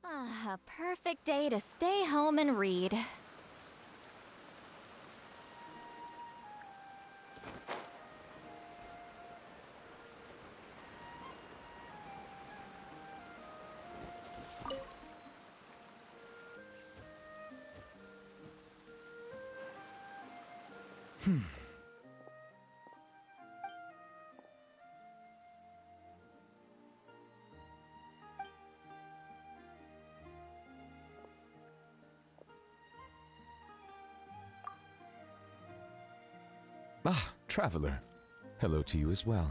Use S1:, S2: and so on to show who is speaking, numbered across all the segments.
S1: Ah, a perfect day to stay home and read.
S2: Ah, traveler. Hello to you as well.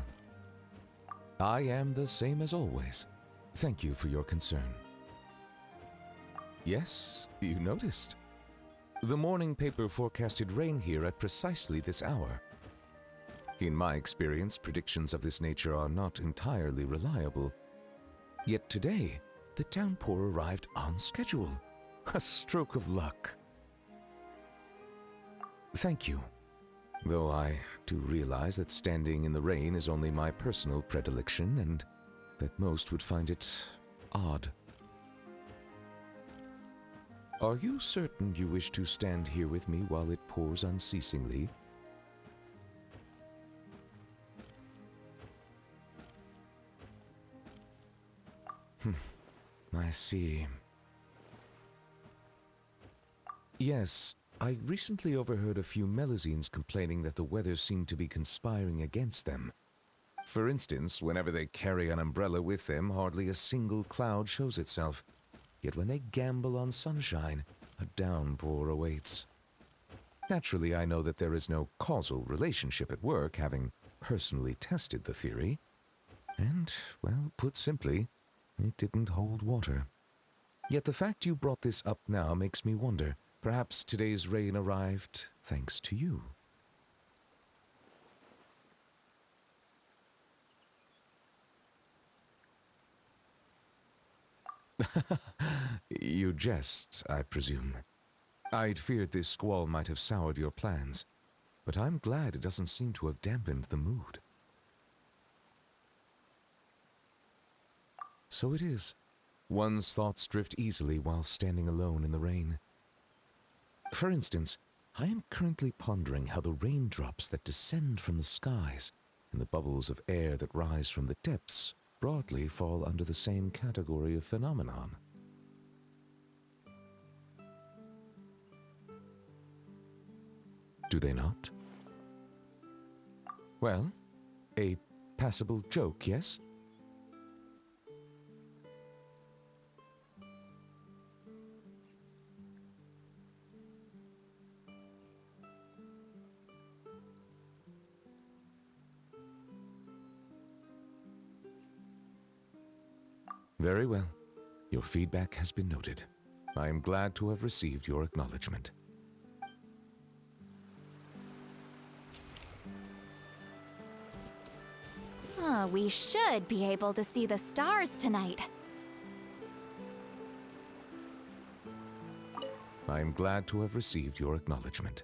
S2: I am the same as always. Thank you for your concern. Yes, you noticed. The morning paper forecasted rain here at precisely this hour. In my experience, predictions of this nature are not entirely reliable. Yet today, the downpour arrived on schedule. A stroke of luck. Thank you. Though I do realize that standing in the rain is only my personal predilection and that most would find it odd. Are you certain you wish to stand here with me while it pours unceasingly? I see. Yes, I recently overheard a few Melusines complaining that the weather seemed to be conspiring against them. For instance, whenever they carry an umbrella with them, hardly a single cloud shows itself. Yet when they gamble on sunshine, a downpour awaits. Naturally, I know that there is no causal relationship at work, having personally tested the theory. And, well, put simply, it didn't hold water. Yet the fact you brought this up now makes me wonder, perhaps today's rain arrived thanks to you. You jest, I presume. I'd feared this squall might have soured your plans, but I'm glad it doesn't seem to have dampened the mood. So it is. One's thoughts drift easily while standing alone in the rain. For instance, I am currently pondering how the raindrops that descend from the skies and the bubbles of air that rise from the depths broadly fall under the same category of phenomenon. Do they not? Well, a passable joke, yes? Very well. Your feedback has been noted. I am glad to have received your acknowledgement.
S1: We should be able to see the stars tonight.
S2: I am glad to have received your acknowledgement.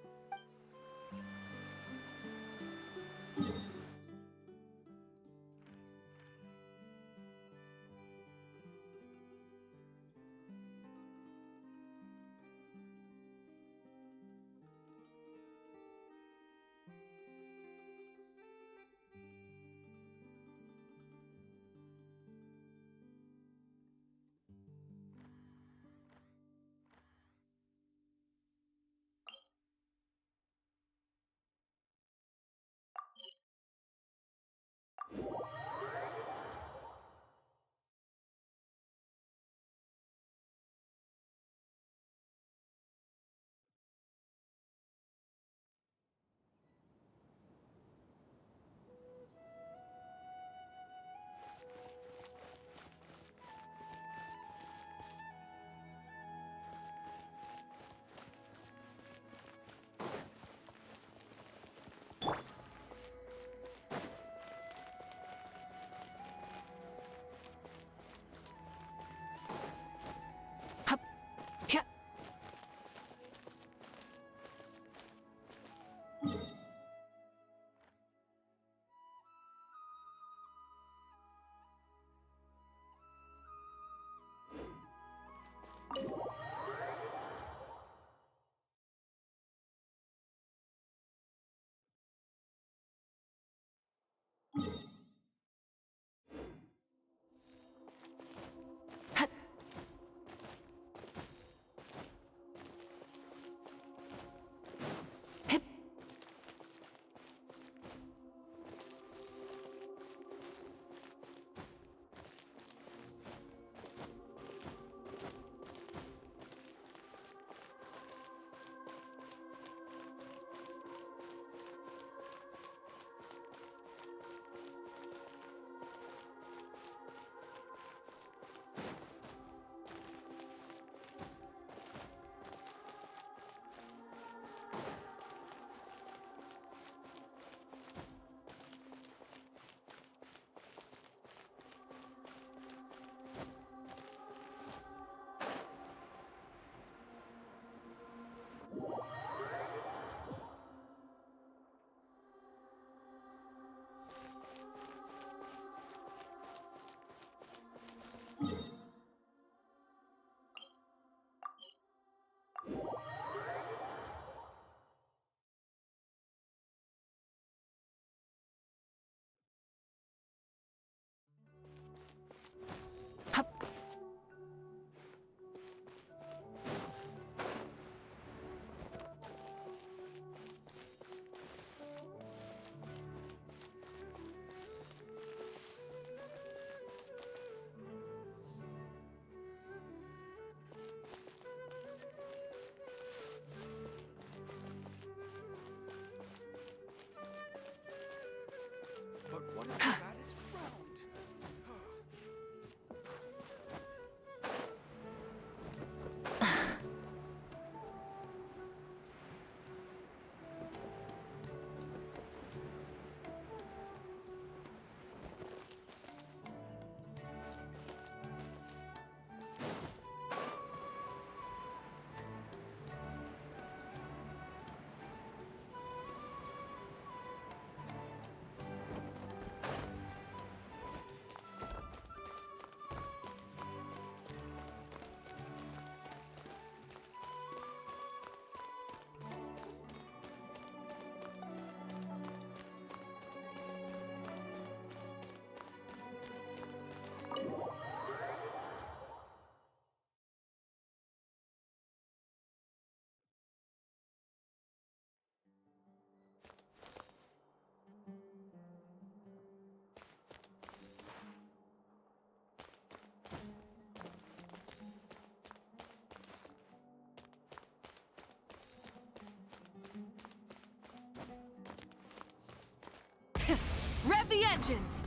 S3: the engines!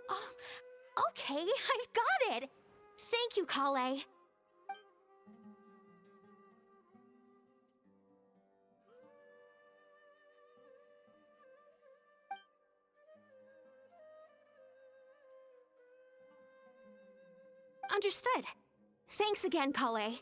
S1: Oh, okay, I've got it! Thank you, Collei. Understood. Thanks again, Collei.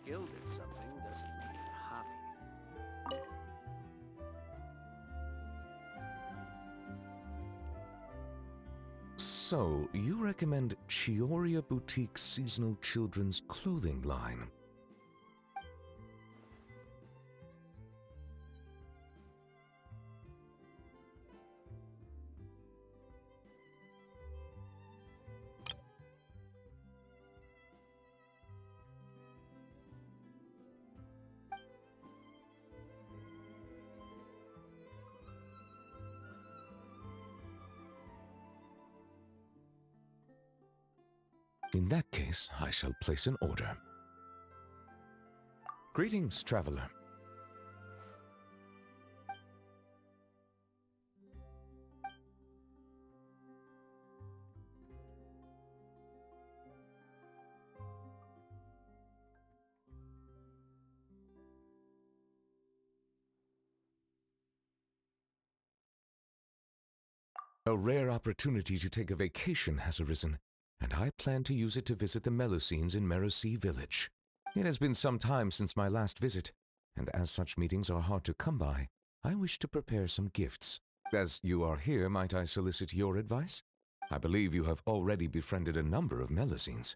S3: skilled at something doesn't make it a hobby.
S2: So, you recommend Chioriya Boutique's seasonal children's clothing line? In that case, I shall place an order. Greetings, traveler. A rare opportunity to take a vacation has arisen, and I plan to use it to visit the Melusines in Merosi village. It has been some time since my last visit, and as such meetings are hard to come by, I wish to prepare some gifts. As you are here, might I solicit your advice? I believe you have already befriended a number of Melusines.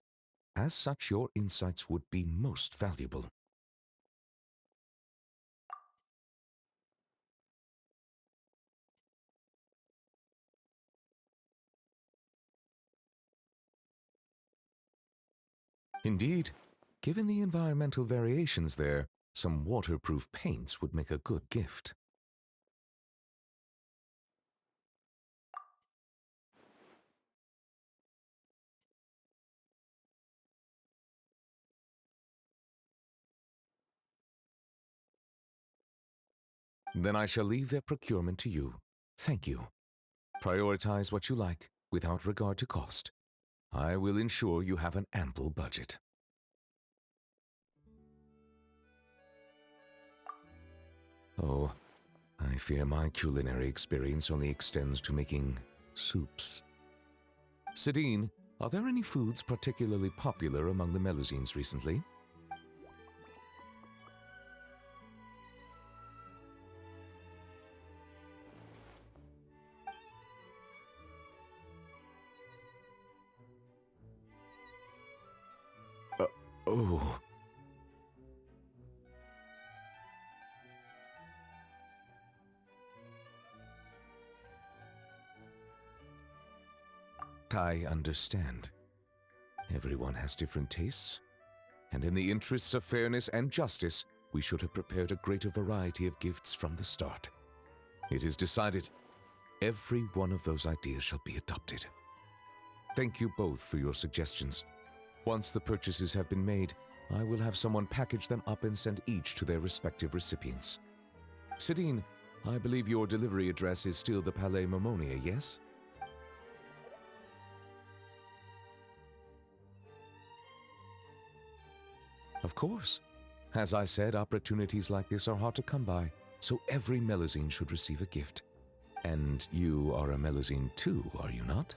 S2: As such, your insights would be most valuable. Indeed, given the environmental variations there, some waterproof paints would make a good gift. Then I shall leave their procurement to you. Thank you. Prioritize what you like, without regard to cost. I will ensure you have an ample budget. Oh, I fear my culinary experience only extends to making soups. Sidine, are there any foods particularly popular among the Melusines recently? Oh. I understand. Everyone has different tastes, and in the interests of fairness and justice, we should have prepared a greater variety of gifts from the start. It is decided. Every one of those ideas shall be adopted. Thank you both for your suggestions. Once the purchases have been made, I will have someone package them up and send each to their respective recipients. Sidine, I believe your delivery address is still the Palais Momonia, yes? Of course. As I said, opportunities like this are hard to come by, so every Melusine should receive a gift. And you are a Melusine too, are you not?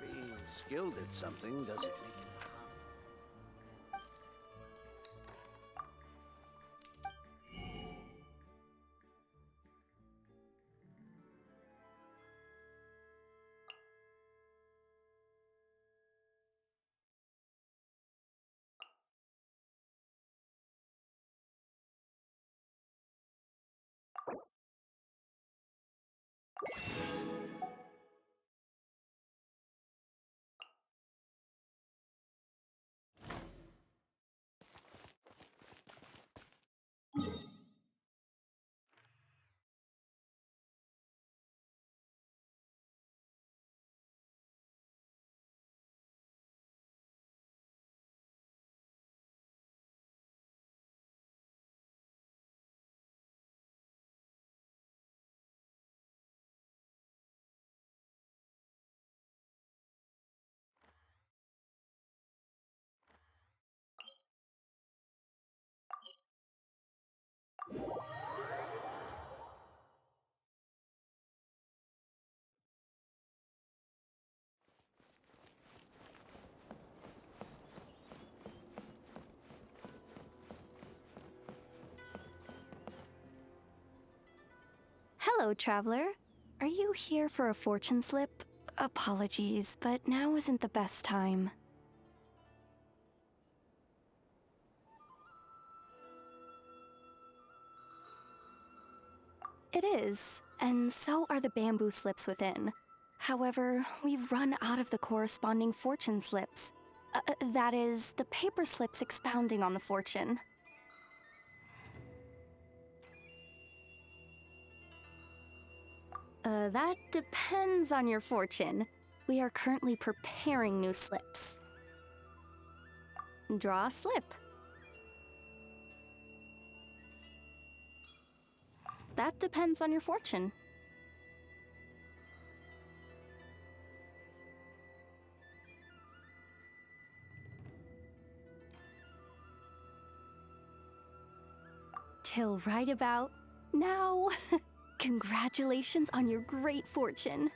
S3: Being skilled at something doesn't make it
S1: Hello, traveler. Are you here for a fortune slip? Apologies, but now isn't the best time. It is, and so are the bamboo slips within. However, we've run out of the corresponding fortune slips. That is, the paper slips expounding on the fortune. That depends on your fortune. We are currently preparing new slips. Draw a slip. That depends on your fortune. Till right about now. Congratulations on your great fortune.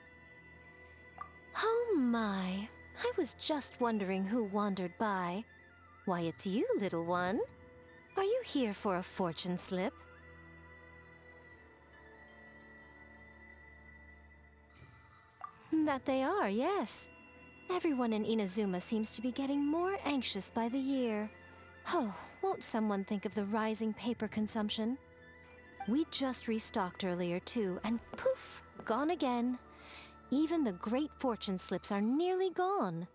S4: Oh my, I was just wondering who wandered by. Why, it's you, little one. Are you here for a fortune slip? That they are, yes. Everyone in Inazuma seems to be getting more anxious by the year. Oh, won't someone think of the rising paper consumption? We just restocked earlier too, and poof, gone again. Even the great fortune slips are nearly gone.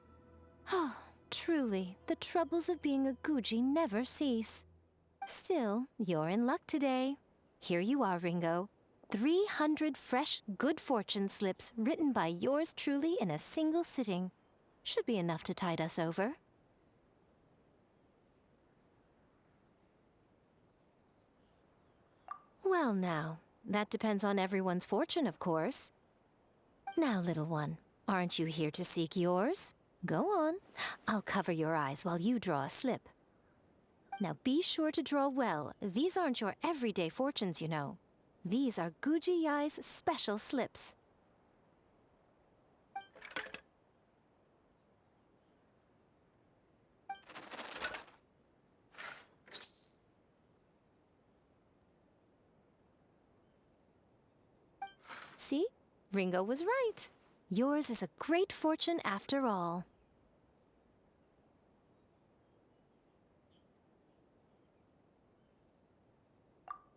S4: Oh, truly, the troubles of being a Guji never cease. Still, you're in luck today. Here you are, Ringo. 300 fresh, good fortune slips written by yours truly in a single sitting. Should be enough to tide us over. Well now, that depends on everyone's fortune, of course. Now, little one, aren't you here to seek yours? Go on. I'll cover your eyes while you draw a slip. Now be sure to draw well. These aren't your everyday fortunes, you know. These are Guji Yae's special slips. See? Ringo was right. Yours is a great fortune after all.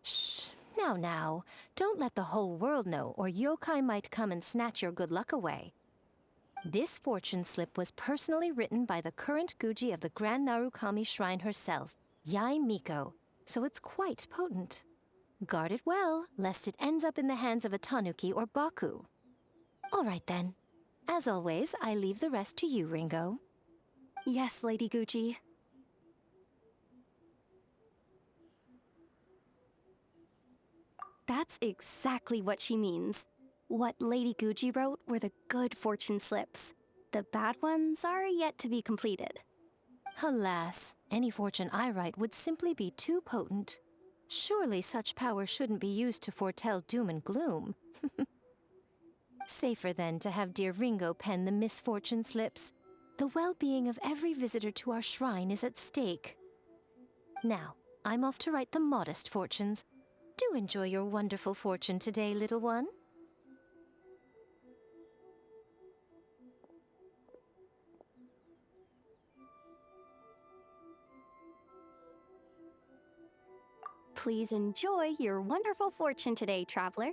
S4: Shh. Now. Don't let the whole world know, or yokai might come and snatch your good luck away. This fortune slip was personally written by the current Guji of the Grand Narukami Shrine herself, Yae Miko, so it's quite potent. Guard it well, lest it ends up in the hands of a tanuki or baku. All right then. As always, I leave the rest to you, Ringo.
S1: Yes, Lady Guji. That's exactly what she means. What Lady Guji wrote were the good fortune slips. The bad ones are yet to be completed.
S4: Alas, any fortune I write would simply be too potent. Surely such power shouldn't be used to foretell doom and gloom. Safer then to have dear Ringo pen the misfortune slips. The well-being of every visitor to our shrine is at stake. Now, I'm off to write the modest fortunes. Do enjoy your wonderful fortune today, little one.
S1: Please enjoy your wonderful fortune today, traveler.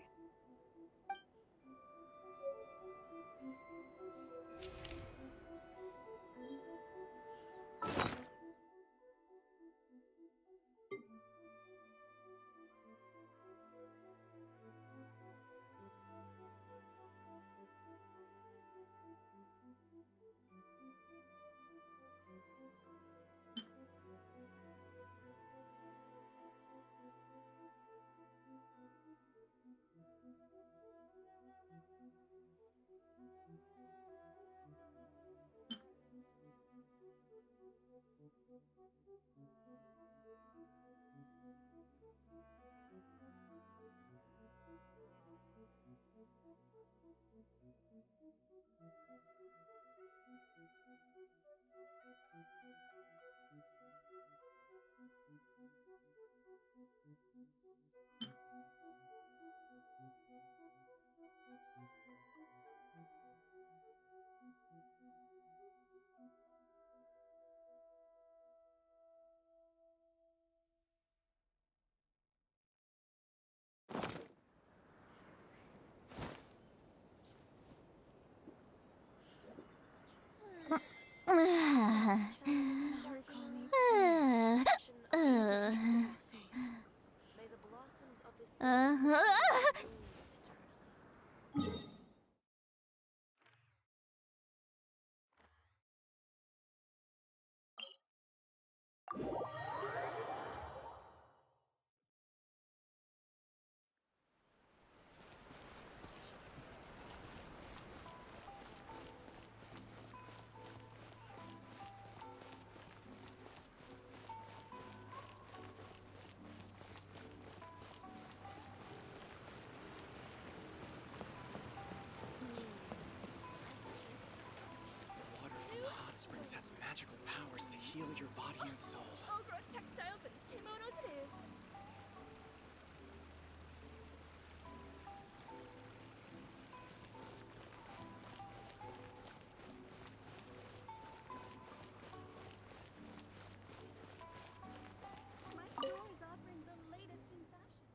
S5: heal your body and soul.
S6: Ogre textiles and kimonos it is. My store is offering the latest in fashion.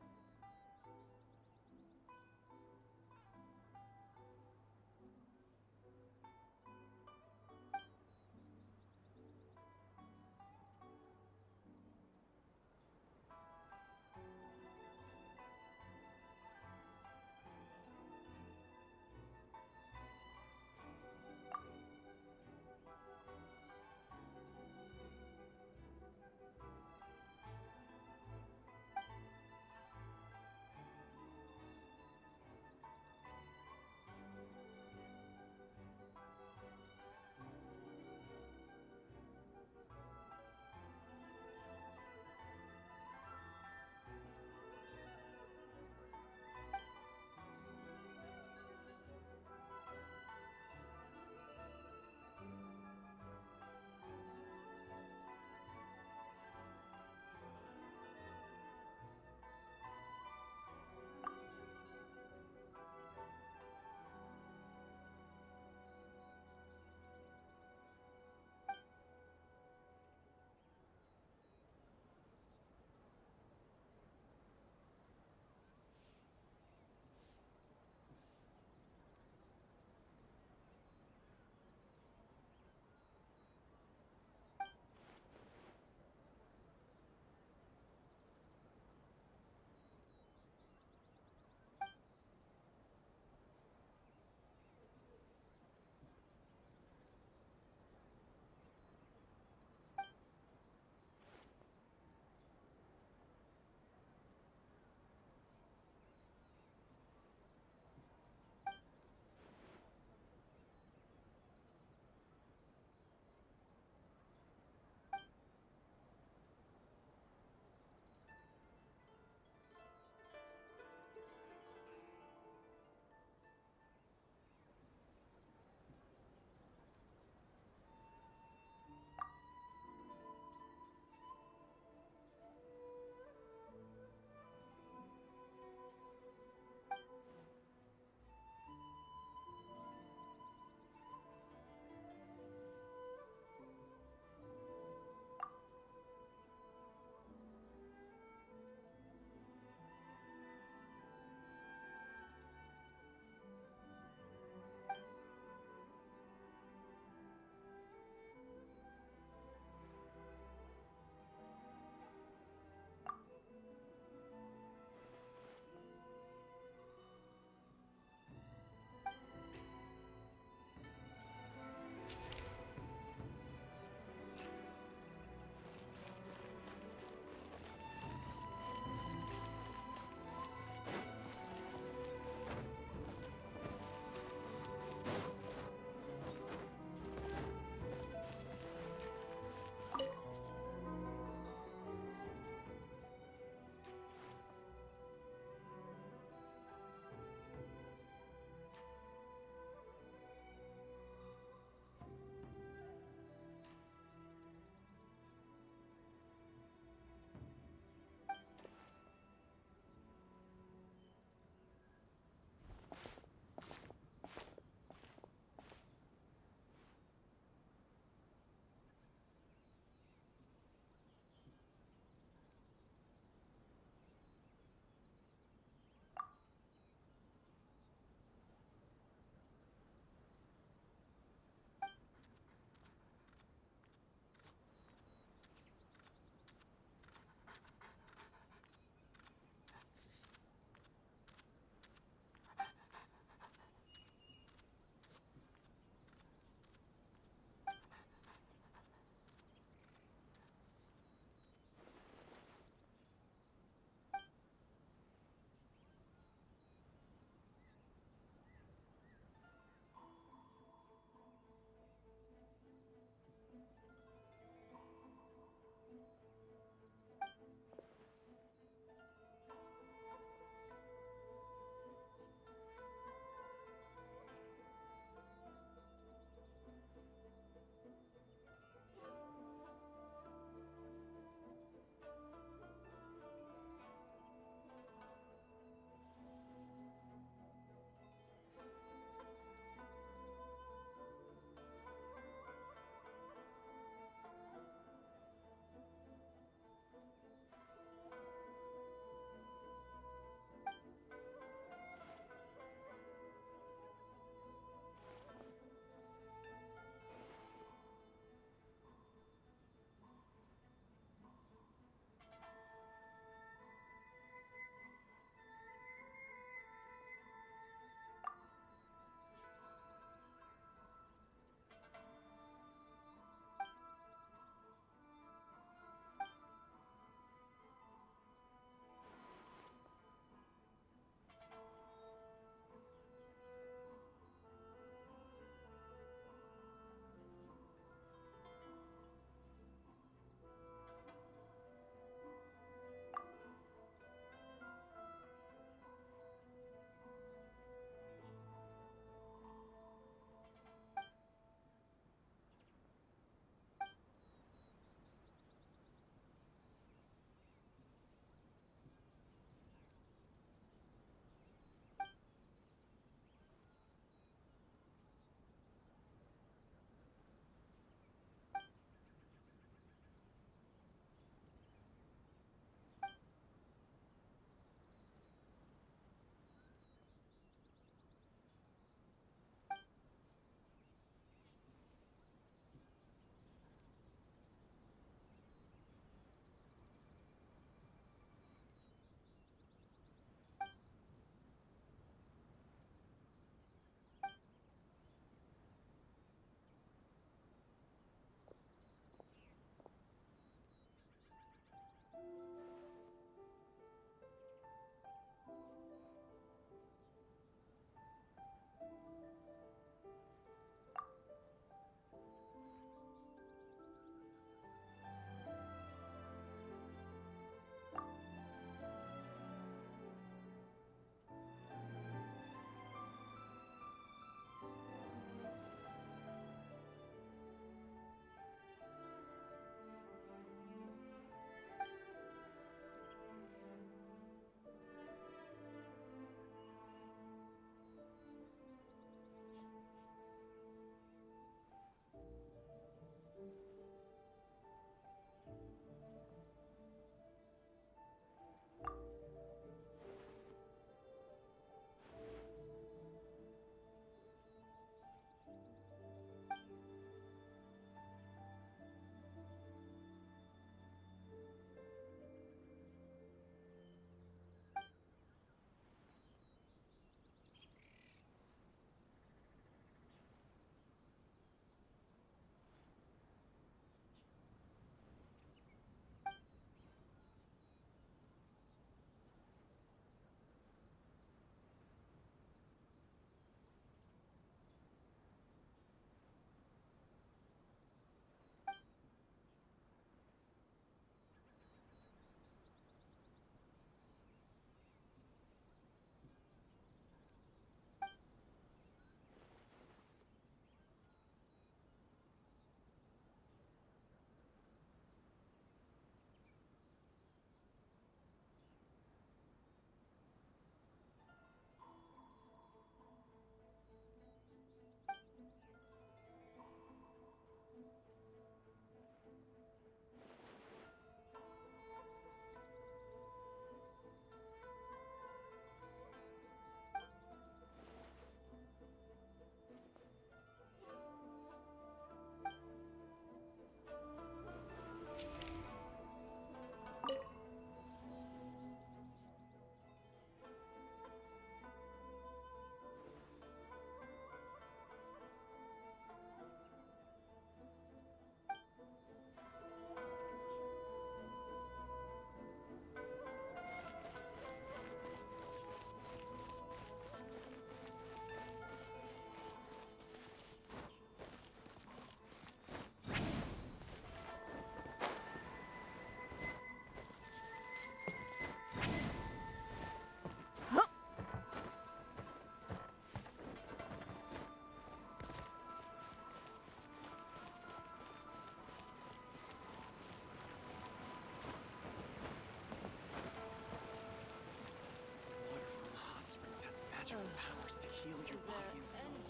S5: This has magical powers to heal your body and soul.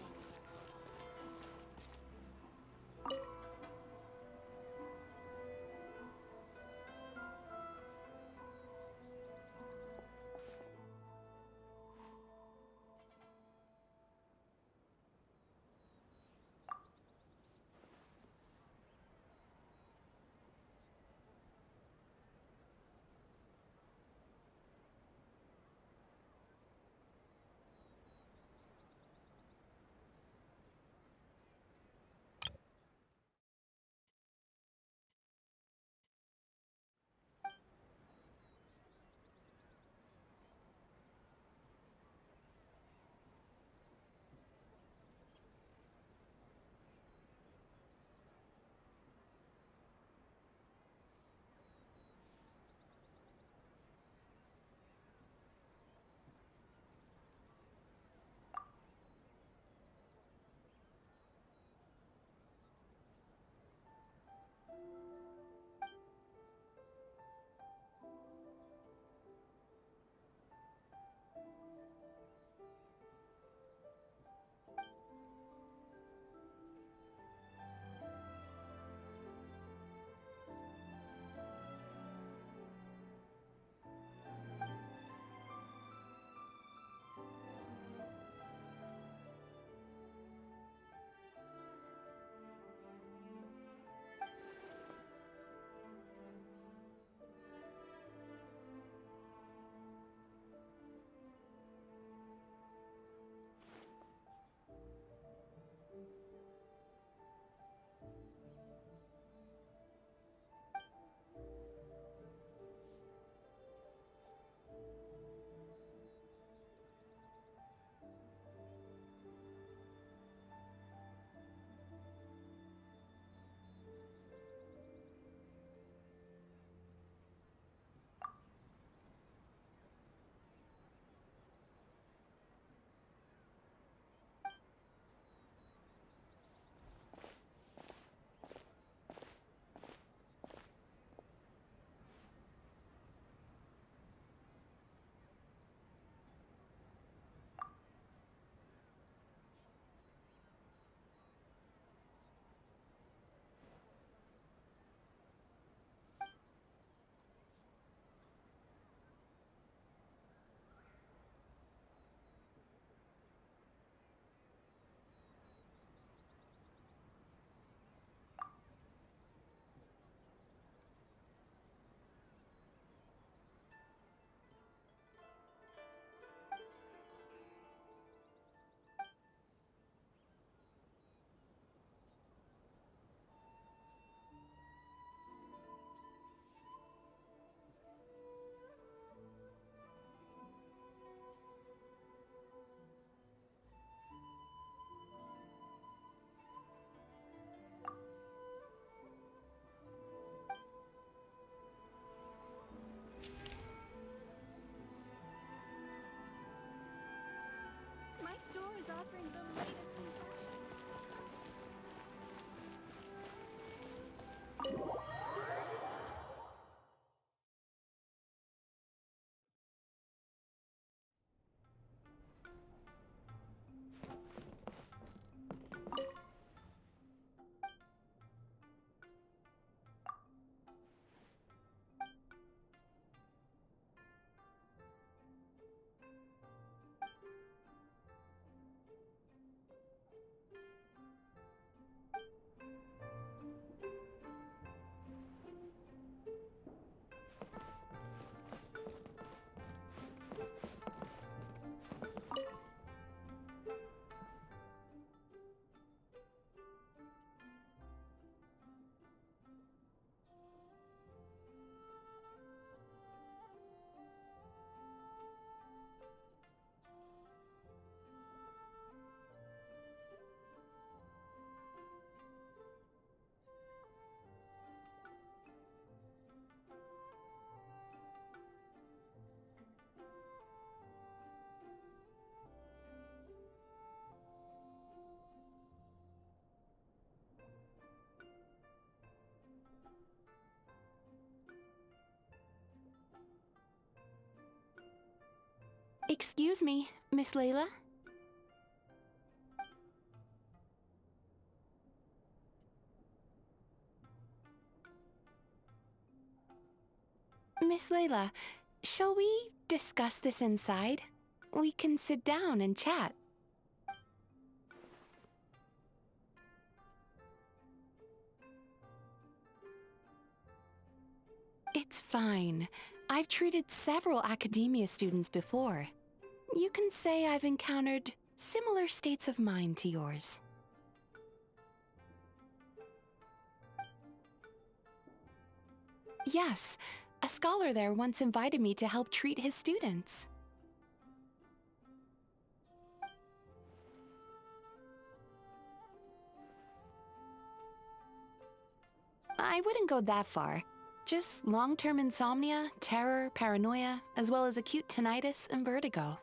S6: My store is offering the latest in fashion.
S1: Excuse me, Miss Layla? Miss Layla, shall we discuss this inside? We can sit down and chat. It's fine. I've treated several academia students before. You can say I've encountered similar states of mind to yours. Yes, a scholar there once invited me to help treat his students. I wouldn't go that far. Just long-term insomnia, terror, paranoia, as well as acute tinnitus and vertigo.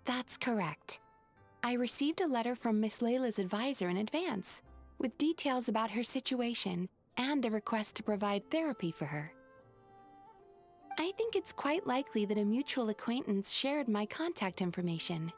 S1: That's correct. I received a letter from Miss Layla's advisor in advance, with details about her situation and a request to provide therapy for her. I think it's quite likely that a mutual acquaintance shared my contact information.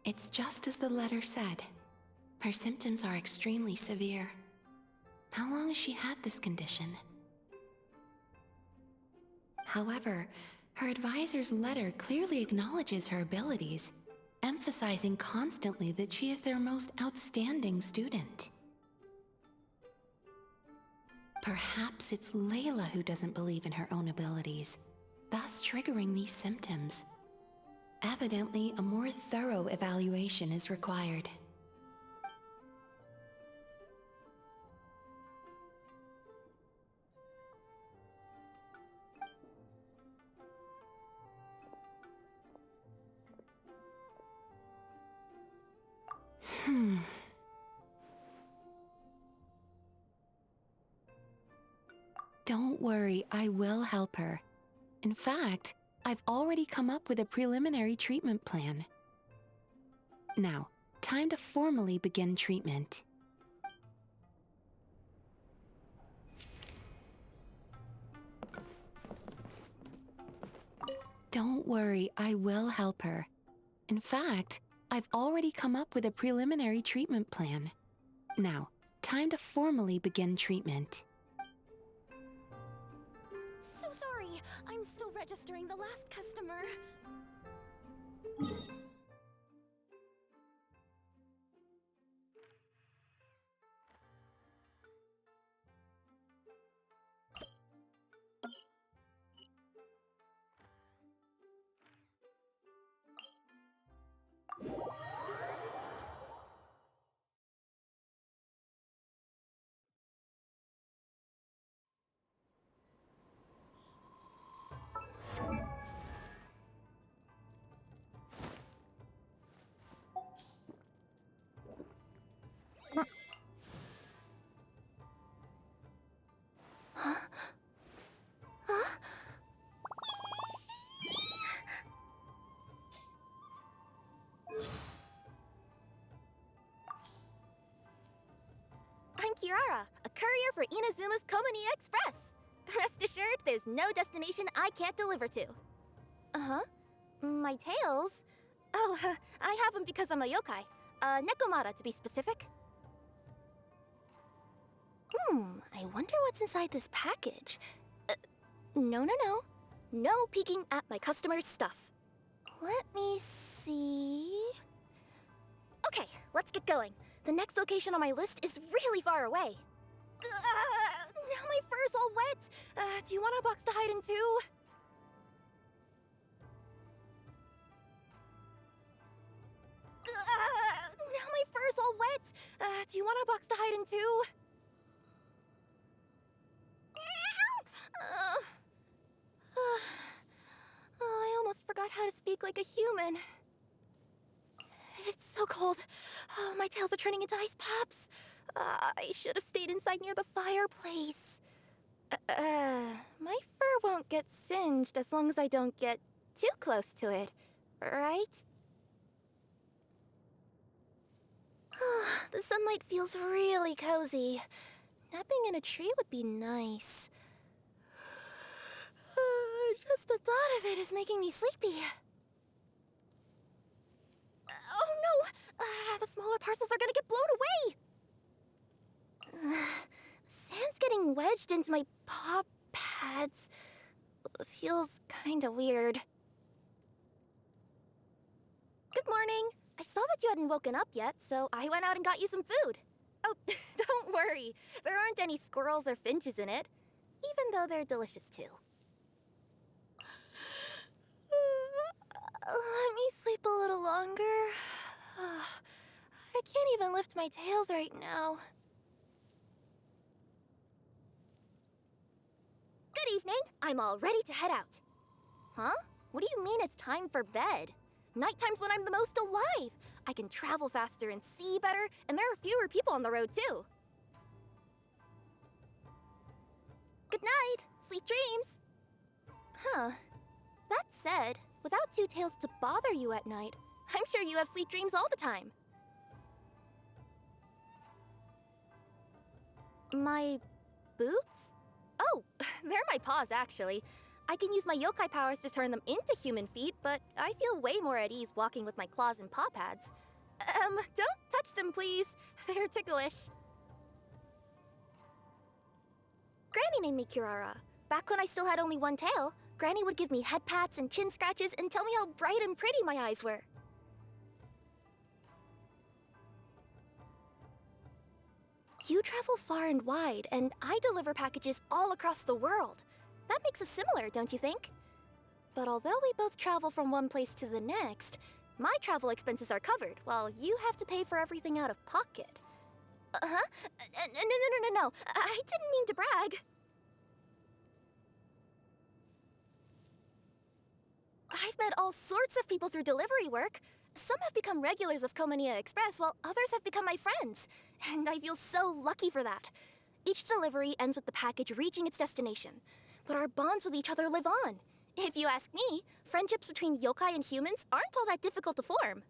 S1: It's just as the letter said. Her symptoms are extremely severe. How long has she had this condition? However, her advisor's letter clearly acknowledges her abilities, emphasizing constantly that she is their most outstanding student. Perhaps it's Layla who doesn't believe in her own abilities, thus triggering these symptoms. Evidently, a more thorough evaluation is required. Don't worry, I will help her. In fact, I've already come up with a preliminary treatment plan. Now, time to formally begin treatment. Don't worry, I will help her. In fact, I've already come up with a preliminary treatment plan. Now, time to formally begin treatment.
S6: So sorry. I'm still registering the last customer. I'm Kirara, a courier for Inazuma's Komani Express. Rest assured, there's no destination I can't deliver to. Uh-huh. My tails? Oh, I have them because I'm a yokai. Nekomata, to be specific. I wonder what's inside this package. No. No peeking at my customers' stuff. Let me see... Okay, let's get going. The next location on my list is really far away. Now my fur's all wet. Do you want a box to hide in too? Now my fur's all wet. Do you want a box to hide in too? I almost forgot how to speak like a human. It's so cold. Oh, my tails are turning into ice pops. I should have stayed inside near the fireplace. My fur won't get singed as long as I don't get too close to it, right? The sunlight feels really cozy. Napping in a tree would be nice. Just the thought of it is making me sleepy. Oh no! The smaller parcels are gonna get blown away! Sand's getting wedged into my paw pads. Feels kinda weird. Good morning. I saw that you hadn't woken up yet, so I went out and got you some food. Oh, don't worry. There aren't any squirrels or finches in it, even though they're delicious too. Let me sleep a little longer. I can't even lift my tails right now. Good evening. I'm all ready to head out. Huh? What do you mean it's time for bed? Nighttime's when I'm the most alive. I can travel faster and see better, and there are fewer people on the road too. Good night. Sweet dreams. Huh. That said, without two tails to bother you at night, I'm sure you have sweet dreams all the time. My boots? Oh, they're my paws, actually. I can use my yokai powers to turn them into human feet, but I feel way more at ease walking with my claws and paw pads. Don't touch them, please. They're ticklish. Granny named me Kirara. Back when I still had only one tail, Granny would give me head pats and chin scratches and tell me how bright and pretty my eyes were. You travel far and wide, and I deliver packages all across the world. That makes us similar, don't you think? But although we both travel from one place to the next, my travel expenses are covered, while you have to pay for everything out of pocket. Uh-huh? No. I didn't mean to brag. I've met all sorts of people through delivery work. Some have become regulars of Komania Express, while others have become my friends. And I feel so lucky for that. Each delivery ends with the package reaching its destination, but our bonds with each other live on. If you ask me, friendships between yokai and humans aren't all that difficult to form.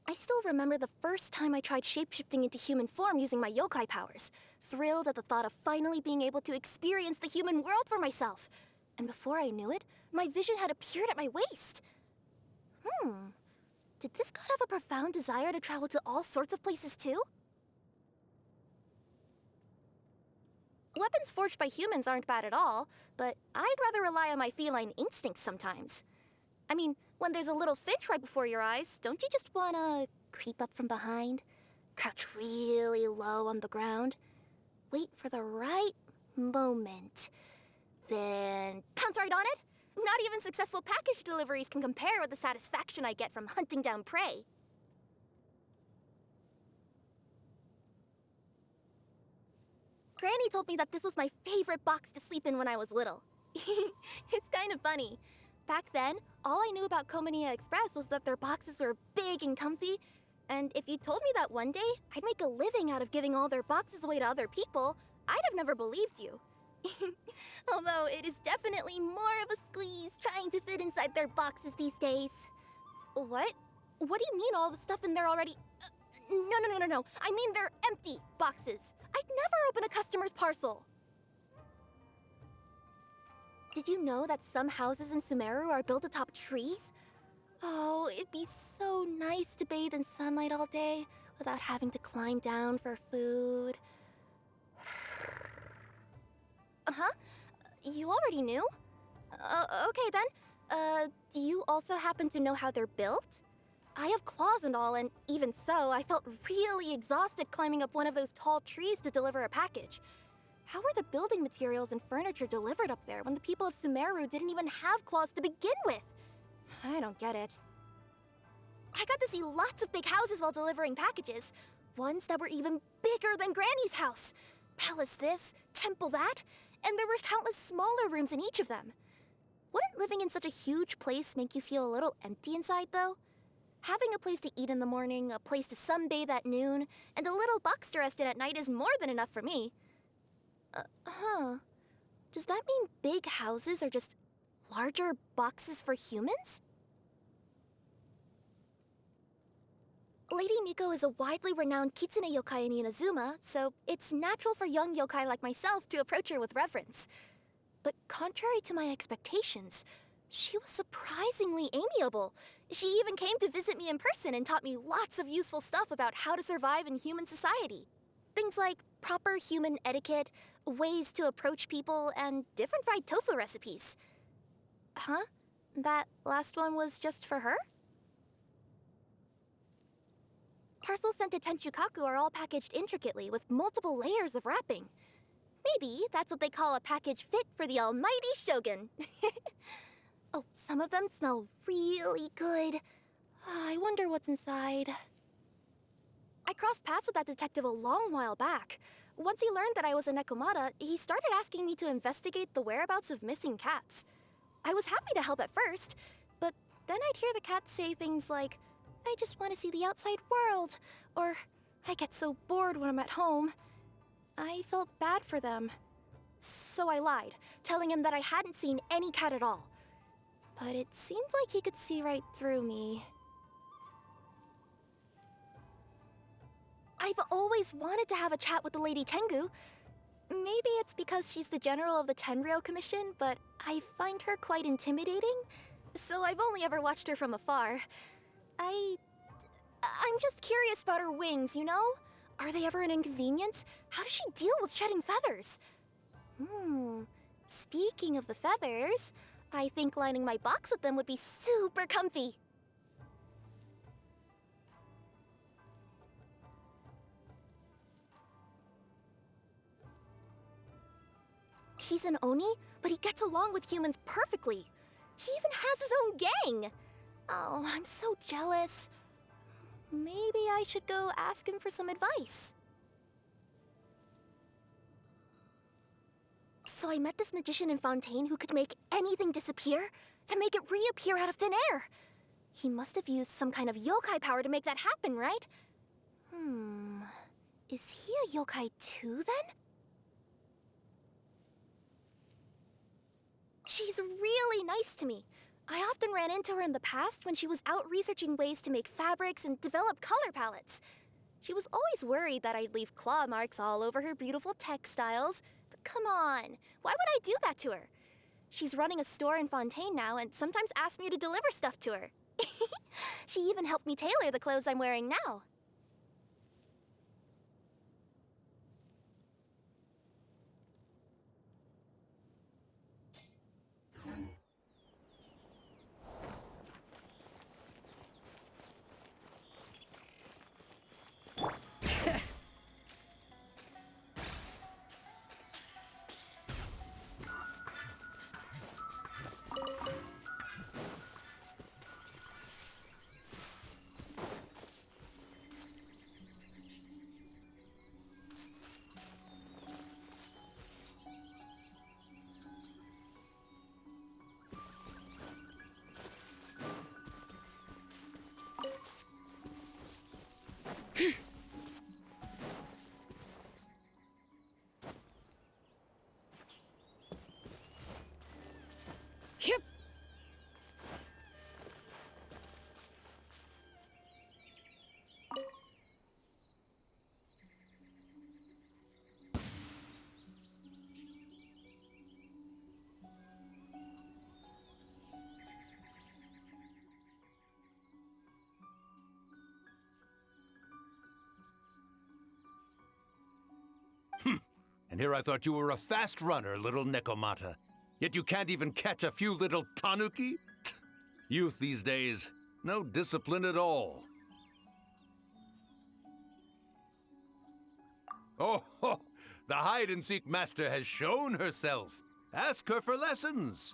S6: I still remember the first time I tried shapeshifting into human form using my yokai powers, thrilled at the thought of finally being able to experience the human world for myself. And before I knew it, my vision had appeared at my waist. Did this god have a profound desire to travel to all sorts of places too? Weapons forged by humans aren't bad at all, but I'd rather rely on my feline instincts sometimes. I mean, when there's a little finch right before your eyes, don't you just wanna creep up from behind, crouch really low on the ground, wait for the right moment, then pounce right on it? Not even successful package deliveries can compare with the satisfaction I get from hunting down prey. Granny told me that this was my favorite box to sleep in when I was little. It's kind of funny. Back then, all I knew about Komania Express was that their boxes were big and comfy, and if you told me that one day I'd make a living out of giving all their boxes away to other people, I'd have never believed you. Although it is definitely more of a squeeze trying to fit inside their boxes these days. What? What do you mean all the stuff in there already? No. I mean they're empty boxes. I'd never open a customer's parcel. Did you know that some houses in Sumeru are built atop trees? Oh, it'd be so nice to bathe in sunlight all day without having to climb down for food. Uh-huh. You already knew? Okay then. Do you also happen to know how they're built? I have claws and all, and even so, I felt really exhausted climbing up one of those tall trees to deliver a package. How were the building materials and furniture delivered up there when the people of Sumeru didn't even have claws to begin with? I don't get it. I got to see lots of big houses while delivering packages. Ones that were even bigger than Granny's house. Palace this, temple that, and there were countless smaller rooms in each of them. Wouldn't living in such a huge place make you feel a little empty inside, though? Having a place to eat in the morning, a place to sunbathe at noon, and a little box to rest in at night is more than enough for me. Does that mean big houses are just larger boxes for humans? Lady Miko is a widely renowned kitsune yokai in Inazuma, so it's natural for young yokai like myself to approach her with reverence. But contrary to my expectations, she was surprisingly amiable. She even came to visit me in person and taught me lots of useful stuff about how to survive in human society. Things like proper human etiquette, ways to approach people, and different fried tofu recipes. Huh? That last one was just for her? Parcels sent to Tenchukaku are all packaged intricately with multiple layers of wrapping. Maybe that's what they call a package fit for the almighty shogun. Oh, some of them smell really good. I wonder what's inside. I crossed paths with that detective a long while back. Once he learned that I was a Nekomata, he started asking me to investigate the whereabouts of missing cats. I was happy to help at first, but then I'd hear the cats say things like, "I just want to see the outside world," or "I get so bored when I'm at home." I felt bad for them. So I lied, telling him that I hadn't seen any cat at all. But it seemed like he could see right through me. I've always wanted to have a chat with the Lady Tengu. Maybe it's because she's the general of the Tenryou Commission, but I find her quite intimidating, so I've only ever watched her from afar. I'm just curious about her wings, you know? Are they ever an inconvenience? How does she deal with shedding feathers? Speaking of the feathers, I think lining my box with them would be super comfy. He's an Oni, but he gets along with humans perfectly. He even has his own gang. Oh, I'm so jealous. Maybe I should go ask him for some advice. So I met this magician in Fontaine who could make anything disappear, then make it reappear out of thin air. He must have used some kind of yokai power to make that happen, right? Is he a yokai too, then? She's really nice to me. I often ran into her in the past when she was out researching ways to make fabrics and develop color palettes. She was always worried that I'd leave claw marks all over her beautiful textiles. But come on, why would I do that to her? She's running a store in Fontaine now and sometimes asks me to deliver stuff to her. She even helped me tailor the clothes I'm wearing now.
S7: And here I thought you were a fast runner, little Nekomata. Yet you can't even catch a few little tanuki? Youth these days, no discipline at all. Oh, the hide-and-seek master has shown herself. Ask her for lessons.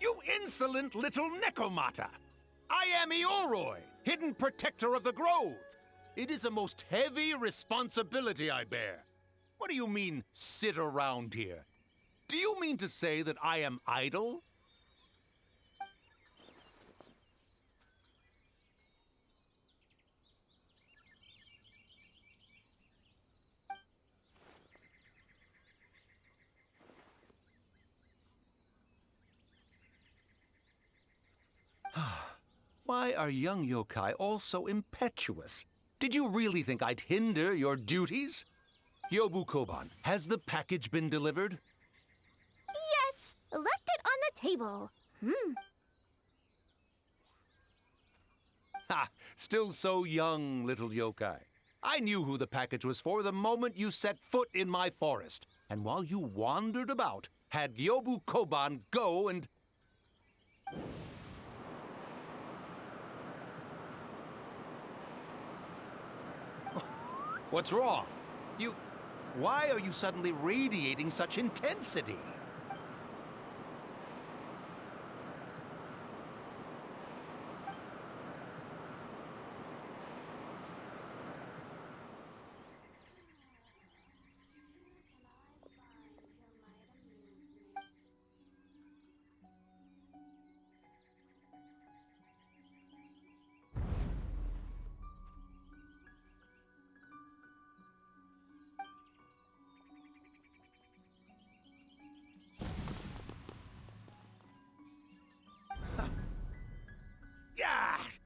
S7: You insolent little Nekomata! I am Iori, hidden protector of the grove. It is a most heavy responsibility I bear. What do you mean, sit around here? Do you mean to say that I am idle? Why are young yokai all so impetuous? Did you really think I'd hinder your duties? Yobu Koban, has the package been delivered?
S6: Yes! Left it on the table.
S7: Ha! Still so young, little yokai. I knew who the package was for the moment you set foot in my forest. And while you wandered about, had Yobu Koban go and... What's wrong? Why are you suddenly radiating such intensity?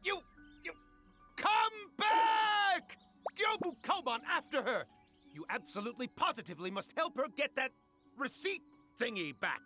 S7: You come back! Yobu Koban, after her! You absolutely positively must help her get that receipt thingy back.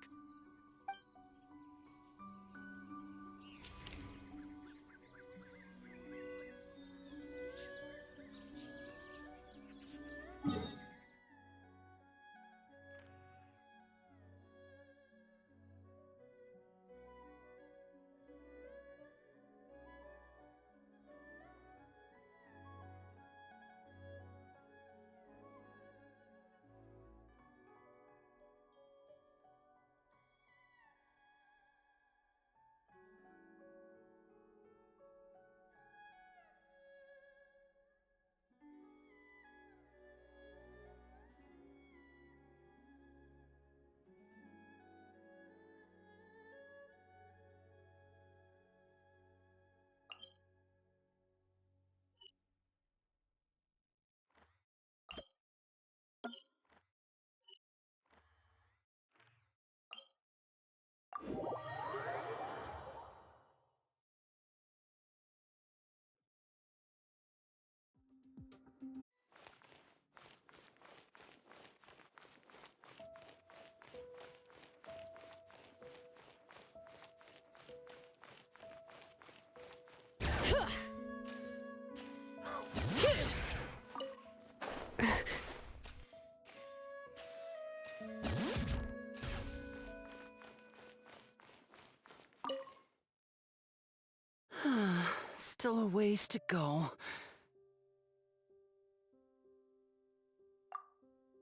S8: Still a ways to go.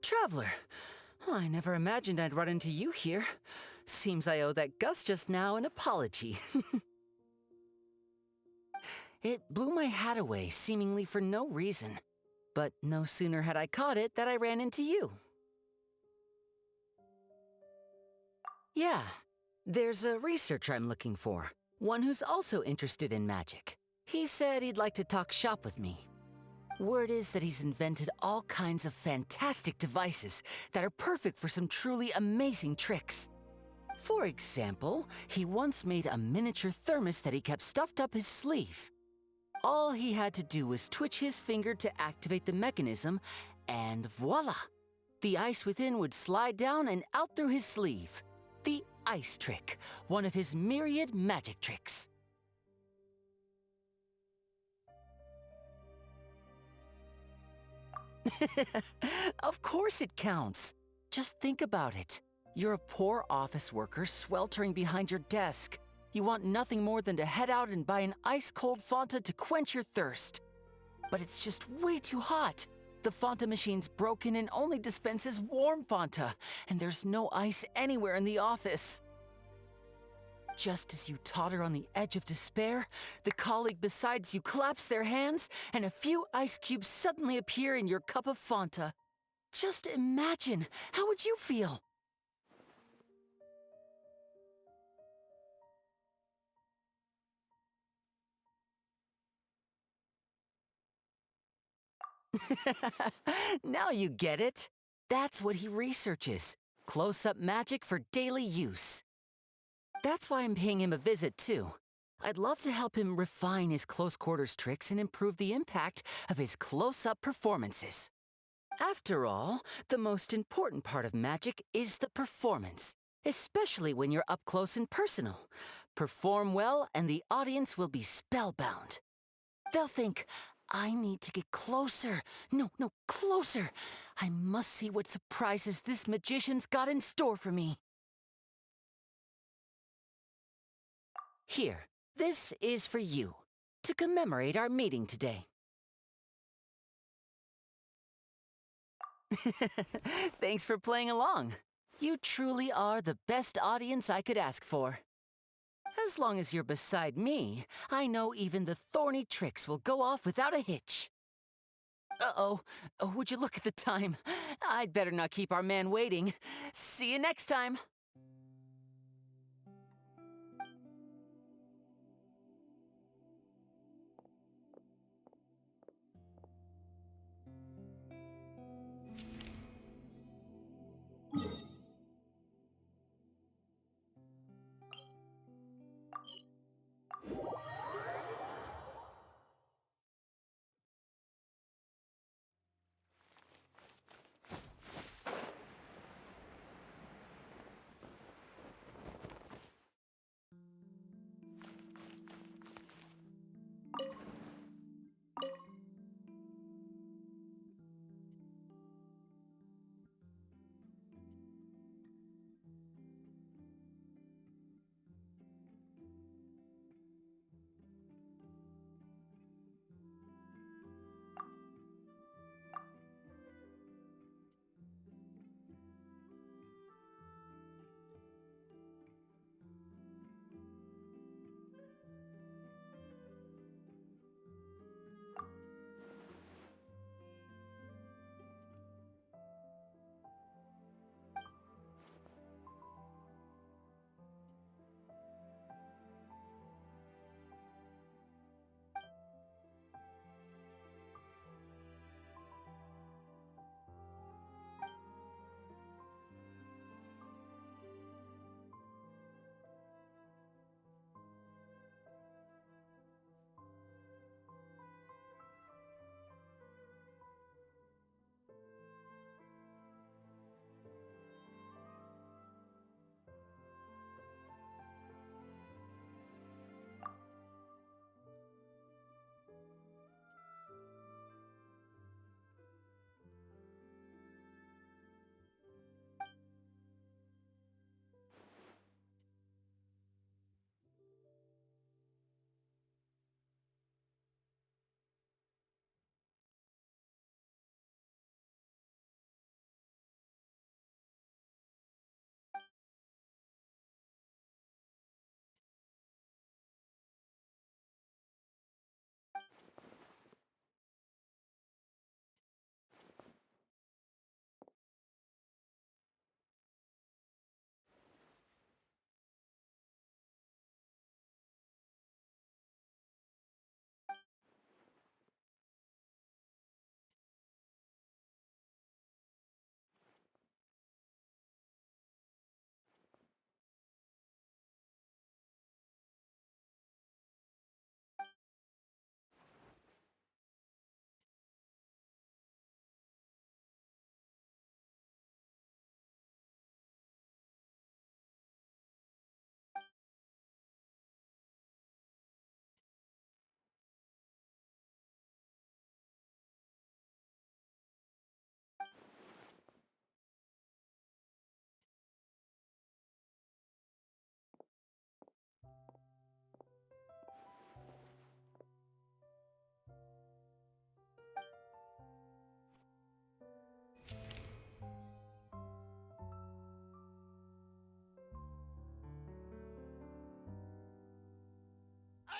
S8: Traveler, I never imagined I'd run into you here. Seems I owe that Gus just now an apology. It blew my hat away, seemingly for no reason. But no sooner had I caught it that I ran into you. Yeah, there's a researcher I'm looking for. one who's also interested in magic. He said he'd like to talk shop with me. Word is that he's invented all kinds of fantastic devices that are perfect for some truly amazing tricks. For example, he once made a miniature thermos that he kept stuffed up his sleeve. All he had to do was twitch his finger to activate the mechanism, and voila! The ice within would slide down and out through his sleeve. The ice trick, one of his myriad magic tricks. Of course it counts. Just think about it. You're a poor office worker sweltering behind your desk. You want nothing more than to head out and buy an ice-cold Fanta to quench your thirst. But it's just way too hot. The Fanta machine's broken and only dispenses warm Fanta, and there's no ice anywhere in the office. Just as you totter on the edge of despair, the colleague beside you claps their hands, and a few ice cubes suddenly appear in your cup of Fanta. Just imagine, how would you feel? Now you get it. That's what he researches. Close-up magic for daily use. That's why I'm paying him a visit, too. I'd love to help him refine his close-quarters tricks and improve the impact of his close-up performances. After all, the most important part of magic is the performance, especially when you're up close and personal. Perform well and the audience will be spellbound. They'll think, I need to get closer. No, closer. I must see what surprises this magician's got in store for me. Here, this is for you, to commemorate our meeting today. Thanks for playing along. You truly are the best audience I could ask for. As long as you're beside me, I know even the thorny tricks will go off without a hitch. Uh-oh. Oh, would you look at the time? I'd better not keep our man waiting. See you next time.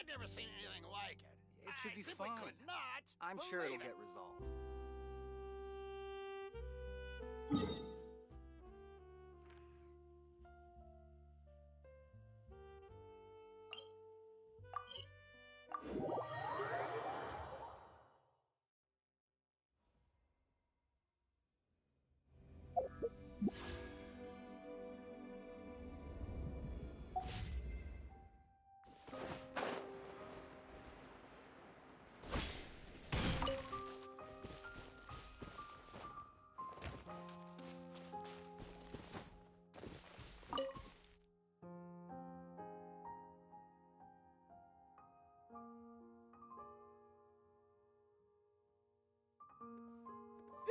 S3: I've never seen anything like it.
S5: It should be
S3: I simply
S5: fine.
S3: could not.
S5: I'm sure it'll
S3: believe
S5: get
S3: it.
S5: resolved.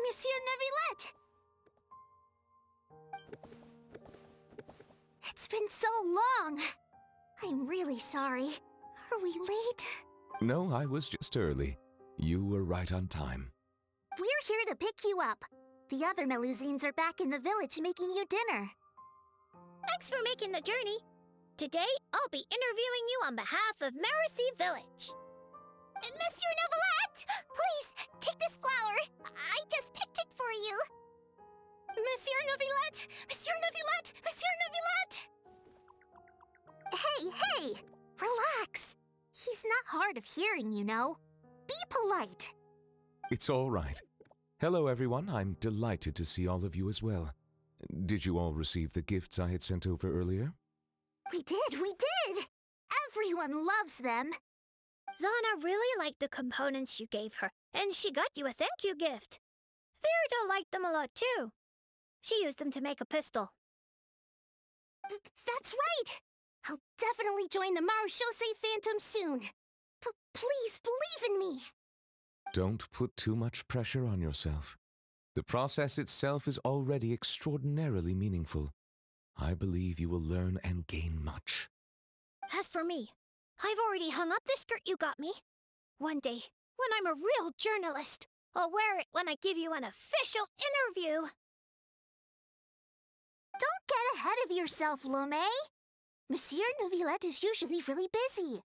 S6: Monsieur Neuvillette! It's been so long. I'm really sorry. Are we late?
S2: No, I was just early. You were right on time.
S6: We're here to pick you up. The other Melusines are back in the village making you dinner. Thanks for making the journey. Today, I'll be interviewing you on behalf of Mercy Village. Monsieur Neuvillette! Please, take this flower. I just picked it for you. Monsieur Neuvillette! Monsieur Neuvillette! Monsieur Neuvillette! Hey! Relax. He's not hard of hearing, you know. Be polite.
S2: It's all right. Hello, everyone. I'm delighted to see all of you as well. Did you all receive the gifts I had sent over earlier?
S6: We did! Everyone loves them. Zana really liked the components you gave her, and she got you a thank you gift. Verida liked them a lot too. She used them to make a pistol. That's right! I'll definitely join the Marechaussee Phantom soon. Please believe in me!
S2: Don't put too much pressure on yourself. The process itself is already extraordinarily meaningful. I believe you will learn and gain much.
S6: As for me, I've already hung up the skirt you got me. One day, when I'm a real journalist, I'll wear it when I give you an official interview. Don't get ahead of yourself, Lome. Monsieur Neuvillette is usually really busy.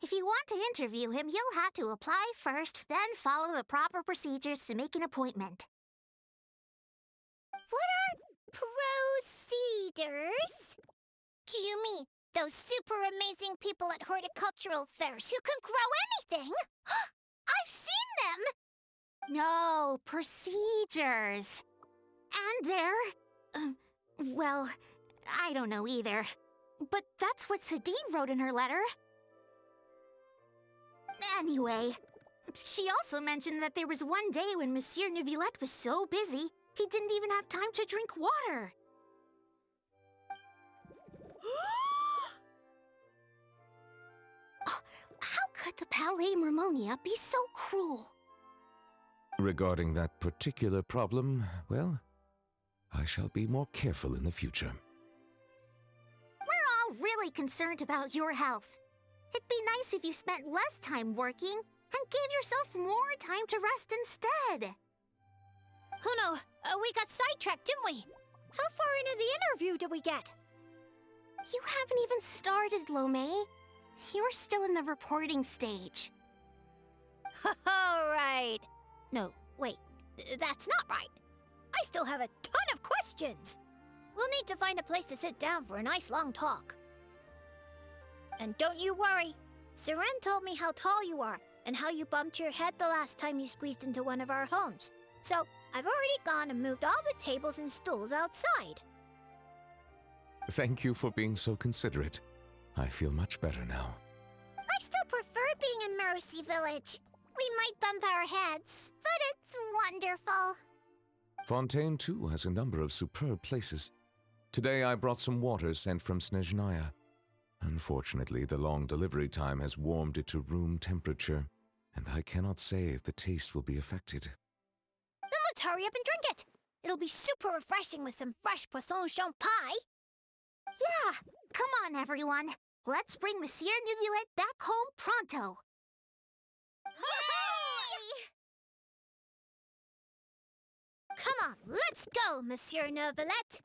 S6: If you want to interview him, you'll have to apply first, then follow the proper procedures to make an appointment. What are procedures? Do you mean those super amazing people at horticultural fairs who can grow anything? I've seen them! No, procedures. And they're... well, I don't know either. But that's what Sadine wrote in her letter. Anyway, she also mentioned that there was one day when Monsieur Neuvillette was so busy, he didn't even have time to drink water. How could the Palais Mermonia be so cruel?
S2: Regarding that particular problem, well, I shall be more careful in the future.
S6: We're all really concerned about your health. It'd be nice if you spent less time working and gave yourself more time to rest instead. Oh no, we got sidetracked, didn't we? How far into the interview did we get? You haven't even started, Lome. You're still in the reporting stage. All right. No, wait, that's not right. I still have a ton of questions. We'll need to find a place to sit down for a nice long talk. And don't you worry. Seren told me how tall you are and how you bumped your head the last time you squeezed into one of our homes. So I've already gone and moved all the tables and stools outside.
S2: Thank you for being so considerate. I feel much better now.
S6: I still prefer being in Mercy Village. We might bump our heads, but it's wonderful.
S2: Fontaine, too, has a number of superb places. Today I brought some water sent from Snezhnaya. Unfortunately, the long delivery time has warmed it to room temperature, and I cannot say if the taste will be affected.
S6: Then let's hurry up and drink it. It'll be super refreshing with some fresh poisson champai. Yeah, come on, everyone. Let's bring Monsieur Neuvillette back home pronto. Hooray! Come on, let's go, Monsieur Neuvillette.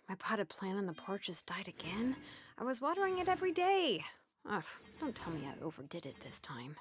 S9: My potted plant on the porch has died again. I was watering it every day. Ugh, don't tell me I overdid it this time.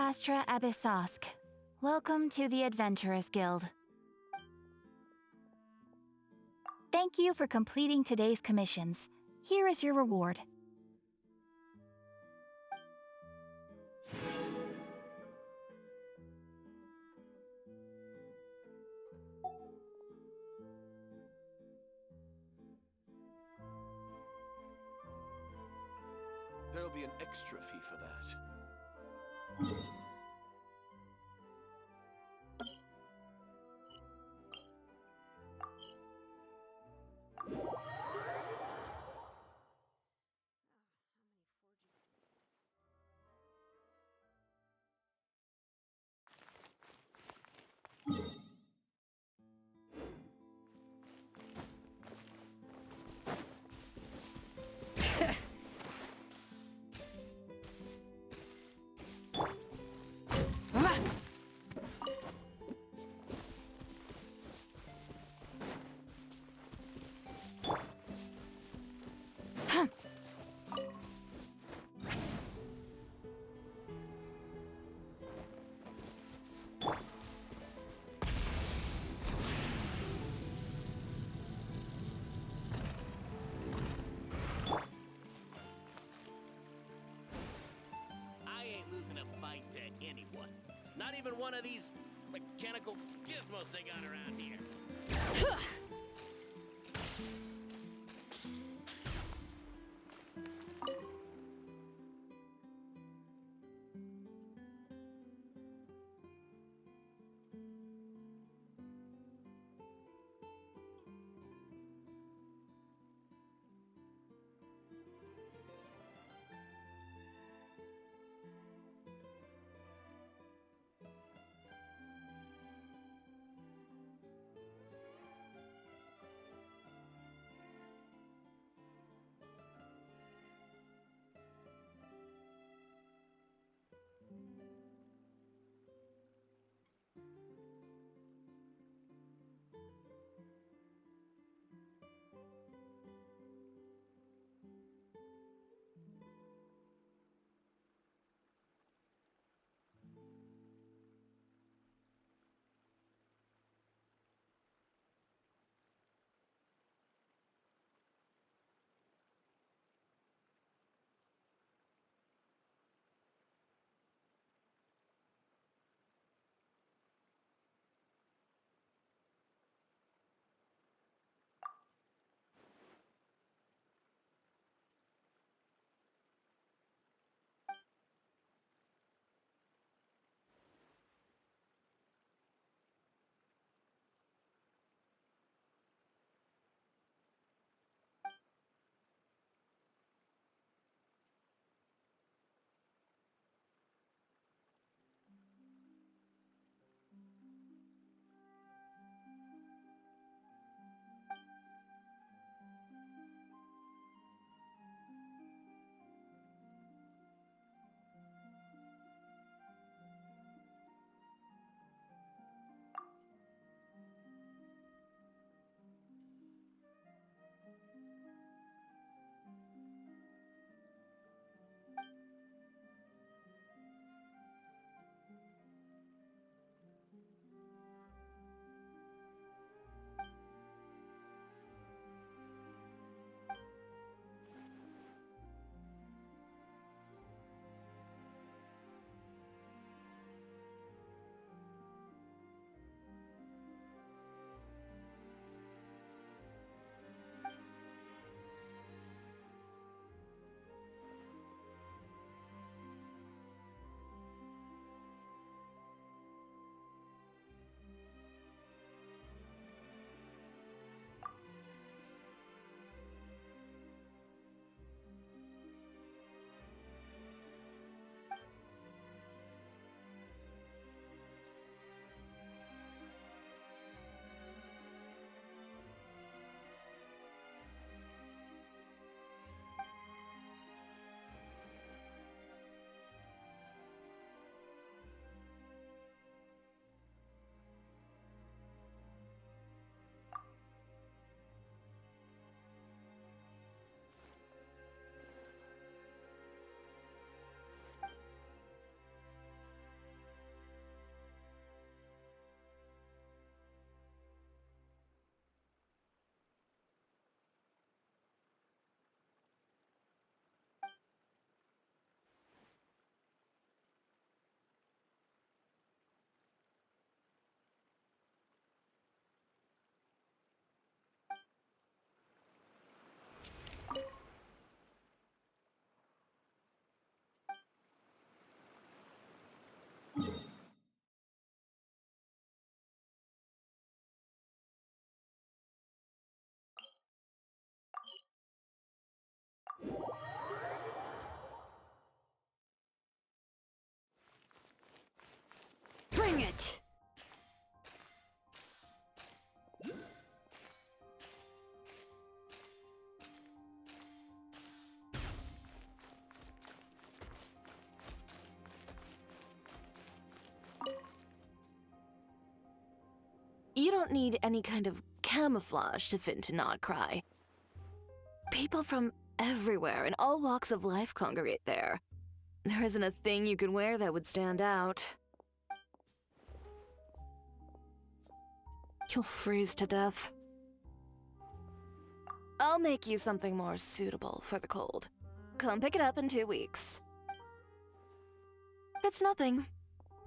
S10: AFTRA VA. Welcome to the Adventurers Guild. Thank you for completing today's commissions. Here is your reward.
S5: There'll be an extra fee for that.
S3: Anyone. Not even one of these mechanical gizmos they got around here.
S9: it.
S11: You don't need any kind of camouflage to fit into Not Cry. People from everywhere in all walks of life congregate there. There isn't a thing you could wear that would stand out. You'll freeze to death. I'll make you something more suitable for the cold. Come pick it up in 2 weeks. It's nothing.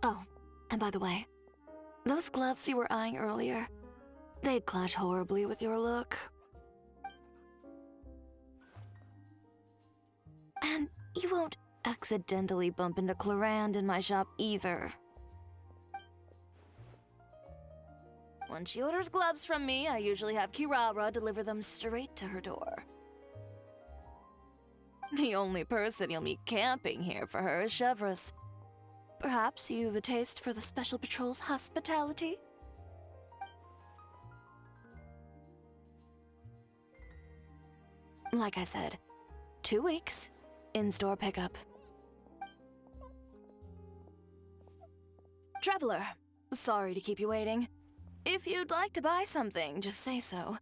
S11: Oh, and by the way, those gloves you were eyeing earlier, they'd clash horribly with your look. And you won't accidentally bump into Clarand in my shop either. When she orders gloves from me, I usually have Kirara deliver them straight to her door. The only person you'll meet camping here for her is Chevreuse. Perhaps you've a taste for the Special Patrol's hospitality? Like I said, 2 weeks, in-store pickup. Traveler, sorry to keep you waiting. If you'd like to buy something, just say so.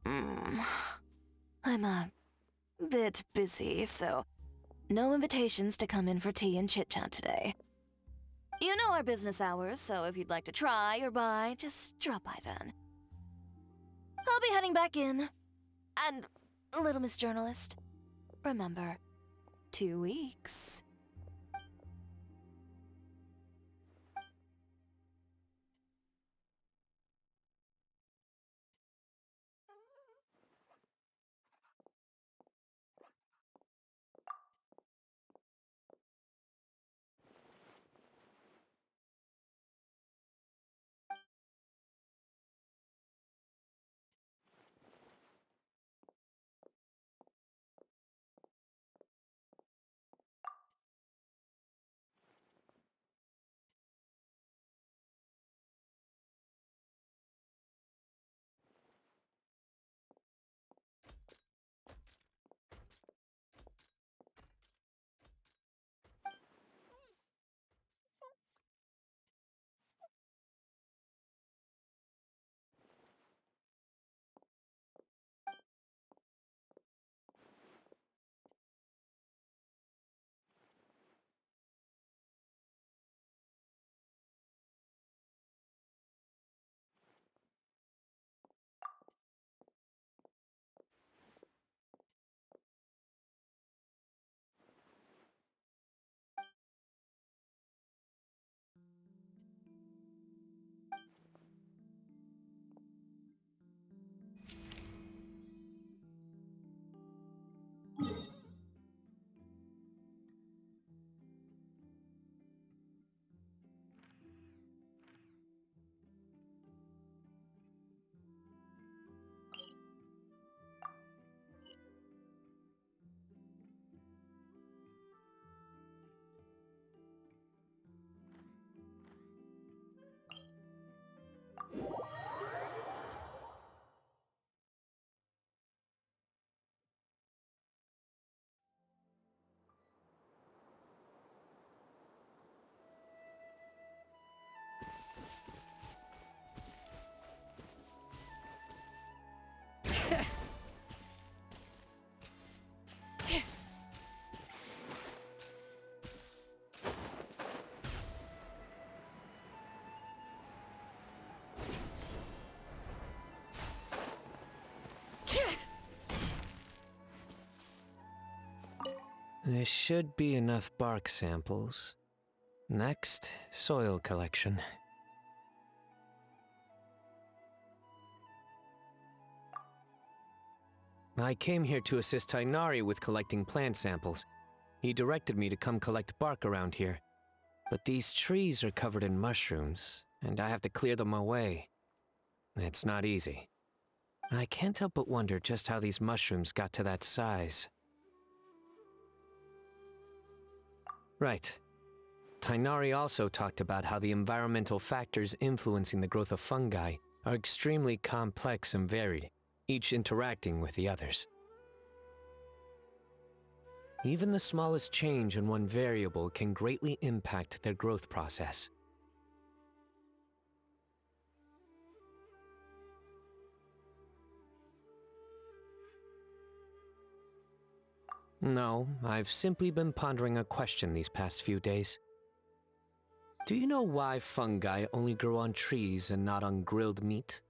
S11: I'm a bit busy, so no invitations to come in for tea and chit-chat today. You know our business hours, so if you'd like to try or buy, just drop by then. I'll be heading back in. And, little Miss Journalist, remember, 2 weeks.
S12: There should be enough bark samples. Next, soil collection. I came here to assist Tighnari with collecting plant samples. He directed me to come collect bark around here. But these trees are covered in mushrooms, and I have to clear them away. It's not easy. I can't help but wonder just how these mushrooms got to that size. Right. Tighnari also talked about how the environmental factors influencing the growth of fungi are extremely complex and varied, each interacting with the others. Even the smallest change in one variable can greatly impact their growth process. No, I've simply been pondering a question these past few days. Do you know why fungi only grow on trees and not on grilled meat?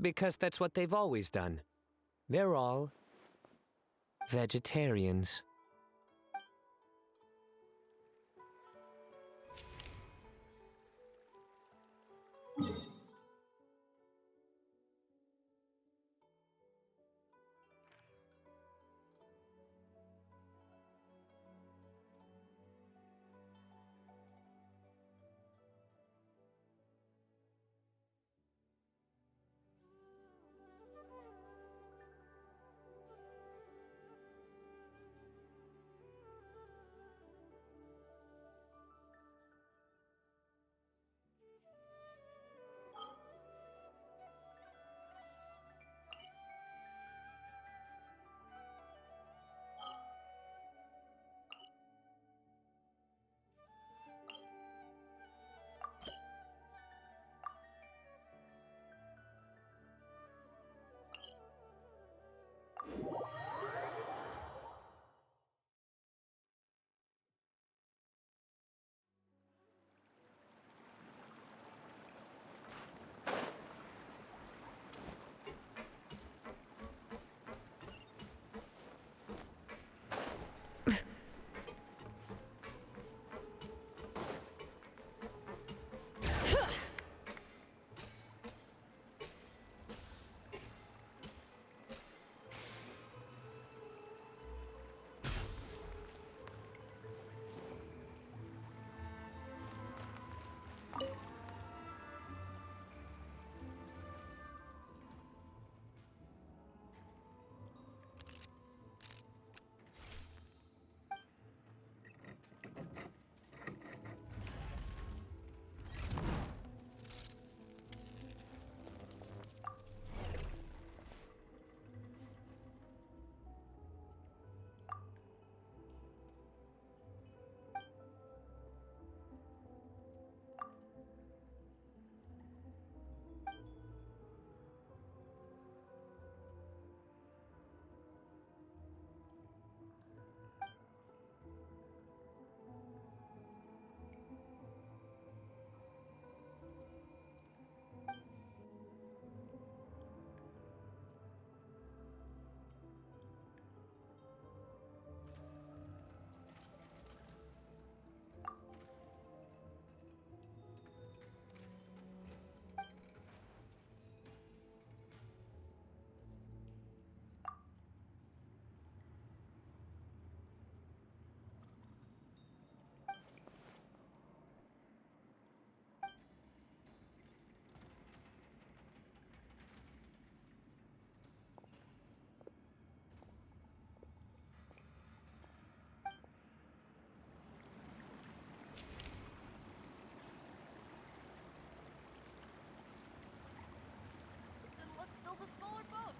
S12: Because that's what they've always done. They're all vegetarians.
S6: build a smaller boat.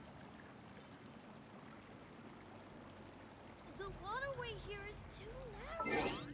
S6: The waterway here is too narrow.